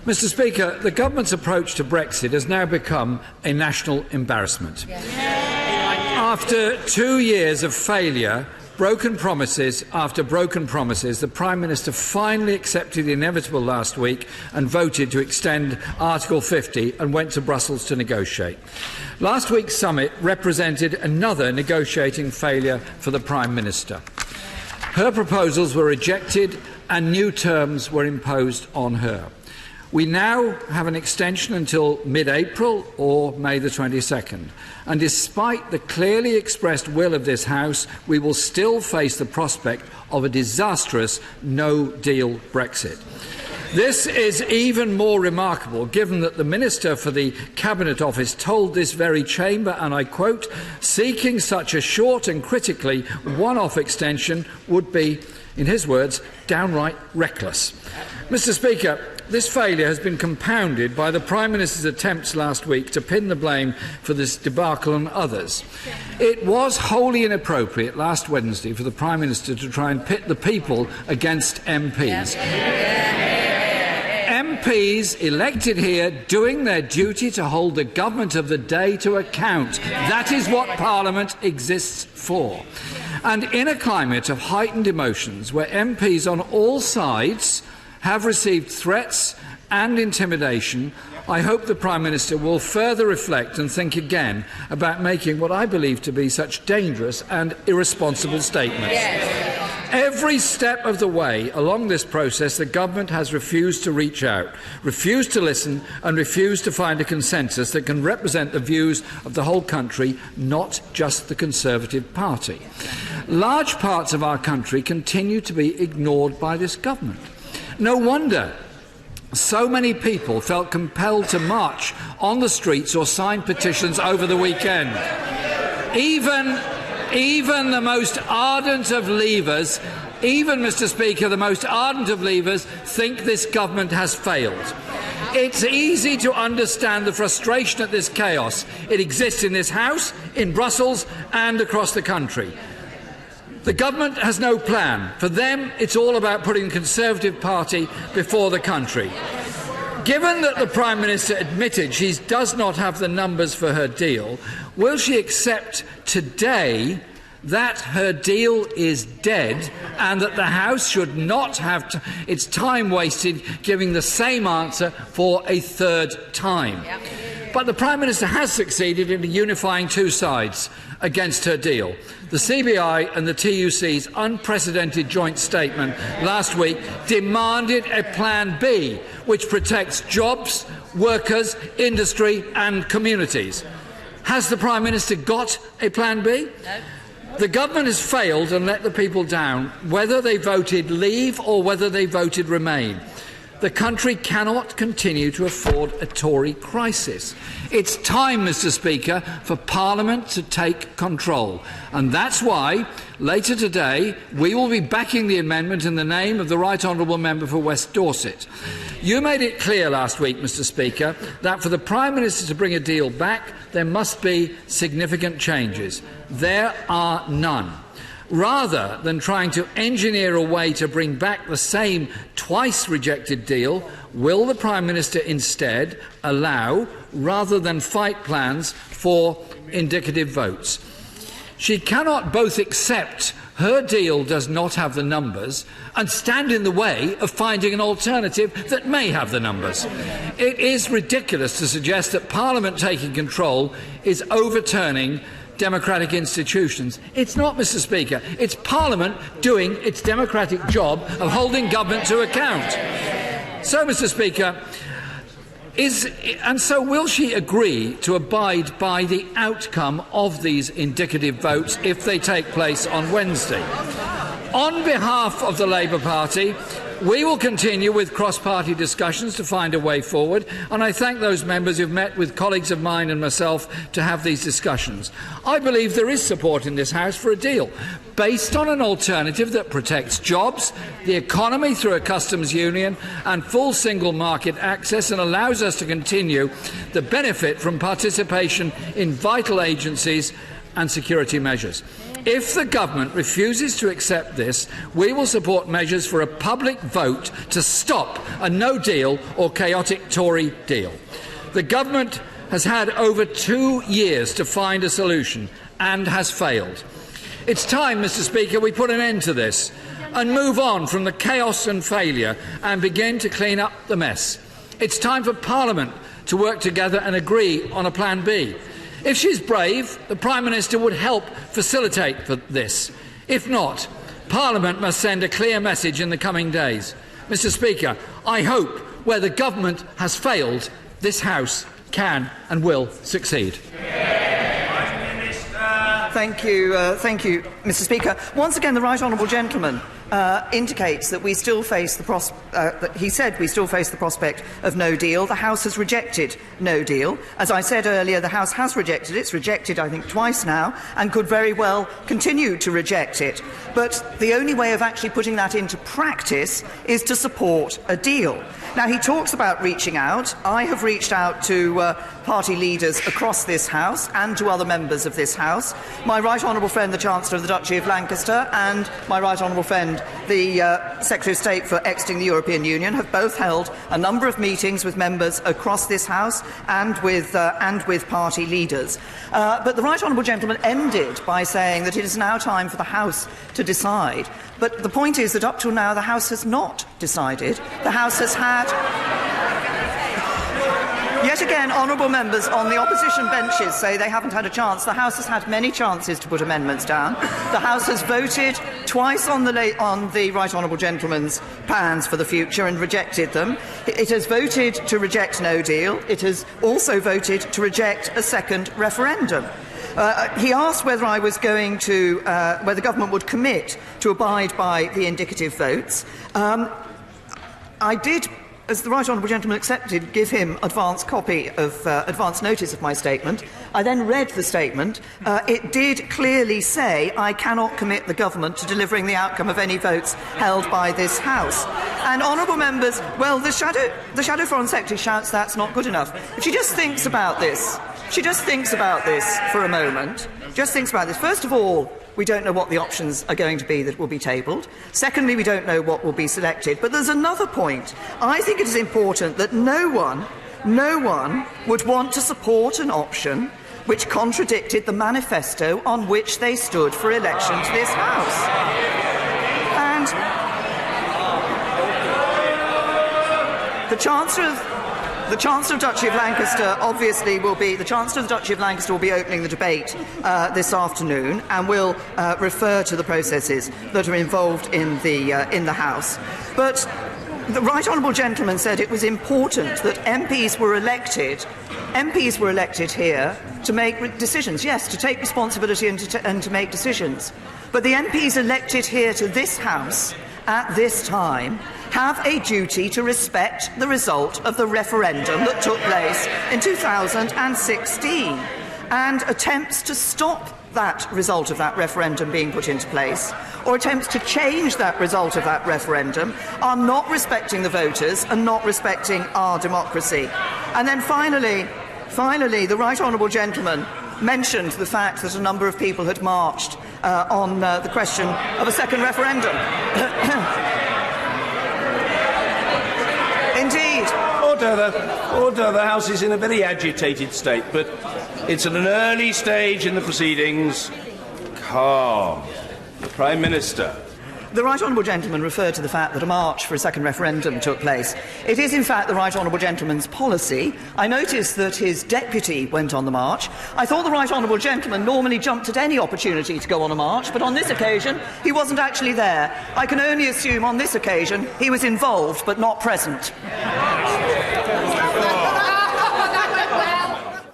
Mr. Speaker, the government's approach to Brexit has now become a national embarrassment. After 2 years of failure, broken promises after broken promises, the Prime Minister finally accepted the inevitable last week and voted to extend Article 50 and went to Brussels to negotiate. Last week's summit represented another negotiating failure for the Prime Minister. Her proposals were rejected and new terms were imposed on her. We now have an extension until mid-April or May the 22nd. And despite the clearly expressed will of this House, we will still face the prospect of a disastrous no-deal Brexit. This is even more remarkable given that the Minister for the Cabinet Office told this very chamber, and I quote, "Seeking such a short and critically one-off extension would be, in his words, downright reckless." Mr. Speaker, this failure has been compounded by the Prime Minister's attempts last week to pin the blame for this debacle on others. It was wholly inappropriate last Wednesday for the Prime Minister to try and pit the people against MPs. MPs elected here doing their duty to hold the government of the day to account. That is what Parliament exists for. And in a climate of heightened emotions where MPs on all sides have received threats and intimidation, I hope the Prime Minister will further reflect and think again about making what I believe to be such dangerous and irresponsible statements. Every step of the way along this process, the government has refused to reach out, refused to listen and refused to find a consensus that can represent the views of the whole country, not just the Conservative Party. Large parts of our country continue to be ignored by this government. No wonder so many people felt compelled to march on the streets or sign petitions over the weekend. Even the most ardent of Leavers, Mr. Speaker, the most ardent of Leavers think this government has failed. It's easy to understand the frustration at this chaos. It exists in this House, in Brussels and across the country. The government has no plan. For them, it's all about putting the Conservative Party before the country. Given that the Prime Minister admitted she does not have the numbers for her deal, will she accept today that her deal is dead and that the House should not have its time wasted giving the same answer for a third time? But the Prime Minister has succeeded in unifying two sides against her deal. The CBI and the TUC's unprecedented joint statement last week demanded a Plan B which protects jobs, workers, industry and communities. Has the Prime Minister got a Plan B? No. The government has failed and let the people down, whether they voted leave or whether they voted remain. The country cannot continue to afford a Tory crisis. It's time, Mr. Speaker, for Parliament to take control. And that's why, later today, we will be backing the amendment in the name of the Right Honourable Member for West Dorset. You made it clear last week, Mr. Speaker, that for the Prime Minister to bring a deal back, there must be significant changes. There are none. Rather than trying to engineer a way to bring back the same twice-rejected deal, will the Prime Minister instead allow, rather than fight plans for indicative votes? She cannot both accept her deal does not have the numbers and stand in the way of finding an alternative that may have the numbers. It is ridiculous to suggest that Parliament taking control is overturning democratic institutions. It's not, Mr. Speaker. It's Parliament doing its democratic job of holding government to account. So, Mr. Speaker, will she agree to abide by the outcome of these indicative votes if they take place on Wednesday? On behalf of the Labour Party, we will continue with cross-party discussions to find a way forward, and I thank those members who have met with colleagues of mine and myself to have these discussions. I believe there is support in this House for a deal based on an alternative that protects jobs, the economy through a customs union and full single market access, and allows us to continue the benefit from participation in vital agencies and security measures. If the government refuses to accept this, we will support measures for a public vote to stop a no-deal or chaotic Tory deal. The government has had over 2 years to find a solution and has failed. It's time, Mr. Speaker, we put an end to this and move on from the chaos and failure and begin to clean up the mess. It's time for Parliament to work together and agree on a plan B. If she's brave, the Prime Minister would help facilitate this. If not, Parliament must send a clear message in the coming days. Mr. Speaker, I hope where the government has failed, this House can and will succeed. Thank you, Mr. Speaker. Once again, the right honourable gentleman indicates that we still face the prospect of no deal. The House has rejected no deal. As I said earlier, the House has rejected it. It's rejected, I think, twice now, and could very well continue to reject it. But the only way of actually putting that into practice is to support a deal. Now, he talks about reaching out. I have reached out to party leaders across this House and to other members of this House. My right honourable friend, the Chancellor of the Duchy of Lancaster, and my right honourable friend, the Secretary of State for exiting the European Union, have both held a number of meetings with members across this House and with party leaders. But the right honourable gentleman ended by saying that it is now time for the House to decide. But the point is that up till now the House has not decided. The House has had... Yet again, honourable members on the opposition benches say they haven't had a chance. The House has had many chances to put amendments down. The House has voted twice on the right honourable gentleman's plans for the future and rejected them. It has voted to reject no deal. It has also voted to reject a second referendum. He asked whether I was going to, whether the government would commit to abide by the indicative votes. I did, as the right honourable gentleman accepted, give him advance notice of my statement. I then read the statement. It did clearly say I cannot commit the government to delivering the outcome of any votes held by this House. And honourable members, well, the Shadow Foreign Secretary shouts that's not good enough. If she just thinks about this, for a moment, just thinks about this. First of all, we don't know what the options are going to be that will be tabled. Secondly, we don't know what will be selected. But there's another point. I think it is important that no one would want to support an option which contradicted the manifesto on which they stood for election to this House. And the Chancellor of Duchy of Lancaster obviously will be opening the debate this afternoon and will refer to the processes that are involved in the House. But the right honourable gentleman said it was important that MPs were elected here to make decisions. Yes, to take responsibility and to make decisions. But the MPs elected here to this House at this time have a duty to respect the result of the referendum that took place in 2016, and attempts to stop that result of that referendum being put into place, or attempts to change that result of that referendum, are not respecting the voters and not respecting our democracy. And then finally, the right honourable gentleman mentioned the fact that a number of people had marched on the question of a second referendum. Indeed. Order. The House is in a very agitated state, but it's at an early stage in the proceedings. Calm. The Prime Minister. The right honourable gentleman referred to the fact that a march for a second referendum took place. It is, in fact, the right honourable gentleman's policy. I noticed that his deputy went on the march. I thought the right honourable gentleman normally jumped at any opportunity to go on a march, but on this occasion he wasn't actually there. I can only assume on this occasion he was involved but not present.